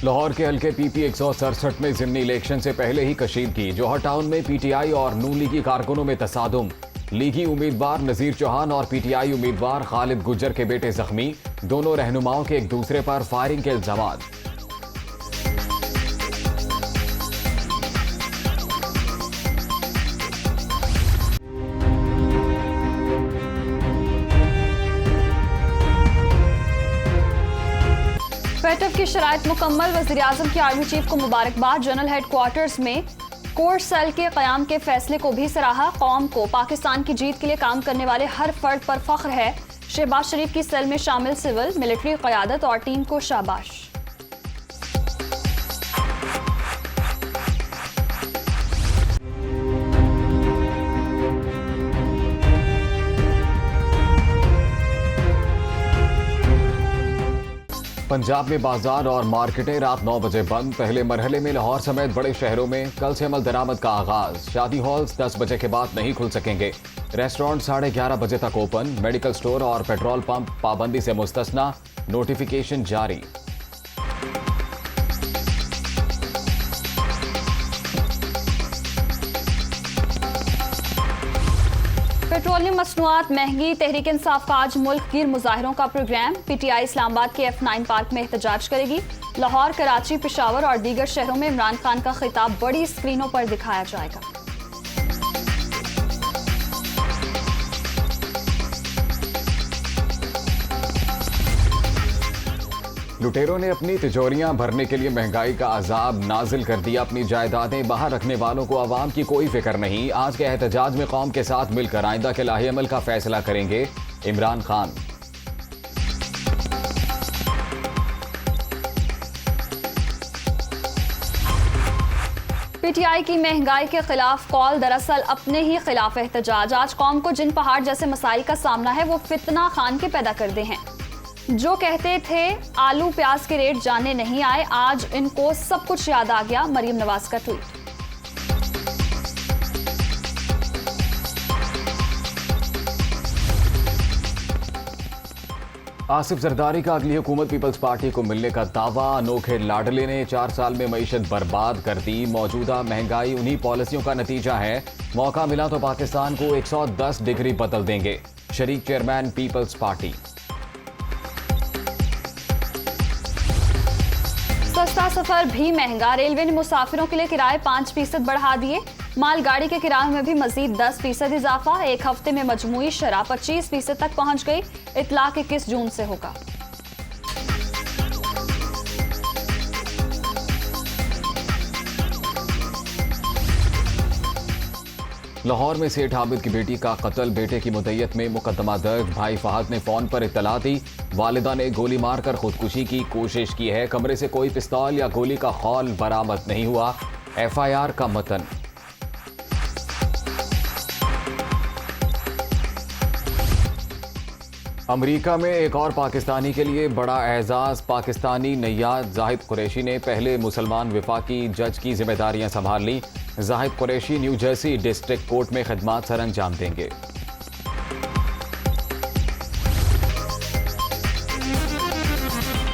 लाहौर के हल्के पीपी 167 में जिमनी इलेक्शन से पहले ही कशीदगी। जौहर टाउन में पीटीआई और नून लीगी कारकुनों में तसादुम। लीगी उम्मीदवार नजीर चौहान और पीटीआई उम्मीदवार खालिद गुज्जर के बेटे जख्मी। दोनों रहनुमाओं के एक दूसरे पर फायरिंग के इल्जाम। बैठक की शराइत मुकम्मल। वज़ीर-ए-आज़म की आर्मी चीफ को मुबारकबाद। जनरल हेडक्वार्टर्स में कोर सेल के क़याम के फैसले को भी सराहा। कौम को पाकिस्तान की जीत के लिए काम करने वाले हर फर्द पर फख्र है। शहबाज शरीफ की सेल में शामिल सिविल मिलिट्री क़यादत और टीम को शाबाश। पंजाब में बाजार और मार्केटें रात 9 बजे बंद। पहले मरहले में लाहौर समेत बड़े शहरों में कल से अमल दरामद का आगाज। शादी हॉल्स 10 बजे के बाद नहीं खुल सकेंगे। रेस्टोरेंट 11:30 बजे तक ओपन। मेडिकल स्टोर और पेट्रोल पंप पाबंदी से मुस्तस्ना। नोटिफिकेशन जारी। पेट्रोलियम मसनूआत महंगी। तहरीक इंसाफ का आज मुल्क गिर मुजाहिरों का प्रोग्राम। पीटीआई इस्लामाबाद के F9 पार्क में एहतजाज करेगी। लाहौर, कराची, पेशावर और दीगर शहरों में इमरान खान का खिताब बड़ी स्क्रीनों पर दिखाया जाएगा। लुटेरों ने अपनी तिजोरियां भरने के लिए महंगाई का अजाब नाजिल कर दिया। अपनी जायदादें बाहर रखने वालों को आवाम की कोई फिक्र नहीं। आज के एहतजाज में कौम के साथ मिलकर आइंदा के लाहे अमल का फैसला करेंगे इमरान खान। पीटीआई की महंगाई के खिलाफ कॉल, दरअसल अपने ही खिलाफ एहतजाज। आज कौम को जिन पहाड़ जैसे मसाइल का सामना है वो फितना खान के पैदा कर दे हैं। जो कहते थे आलू प्याज के रेट जानने नहीं आए, आज इनको सब कुछ याद आ गया। मरीम नवाज का ट्वीट। आसिफ जरदारी का अगली हुकूमत पीपल्स पार्टी को मिलने का दावा। अनोखे लाडले ने 4 साल में मईशत बर्बाद कर दी। मौजूदा महंगाई उन्हीं पॉलिसियों का नतीजा है। मौका मिला तो पाकिस्तान को 110 डिग्री बदल देंगे। शरीक चेयरमैन पीपल्स पार्टी। सस्ता सफर भी महंगा। रेलवे ने मुसाफिरों के लिए किराए 5% बढ़ा दिए। मालगाड़ी के किराए में भी मजीद 10% इजाफा। एक हफ्ते में मजमूई शरह 25% तक पहुंच गई। इतलाक 21 जून से होगा। लाहौर में सेठ आबिद की बेटी का कत्ल। बेटे की मुद्दत में मुकदमा दर्ज। भाई फहद ने फोन पर इत्तला दी। वालिदा ने गोली मारकर खुदकुशी की कोशिश की है। कमरे से कोई पिस्तौल या गोली का खौल बरामद नहीं हुआ। FIR का मतन। अमेरिका में एक और पाकिस्तानी के लिए बड़ा एजाज। पाकिस्तानी नैयाद जाहिद कुरैशी ने पहले मुसलमान वफाकी जज की जिम्मेदारियां संभाल ली। Zahid Qureshi New Jersey district court में खिदमात सर अंजाम देंगे।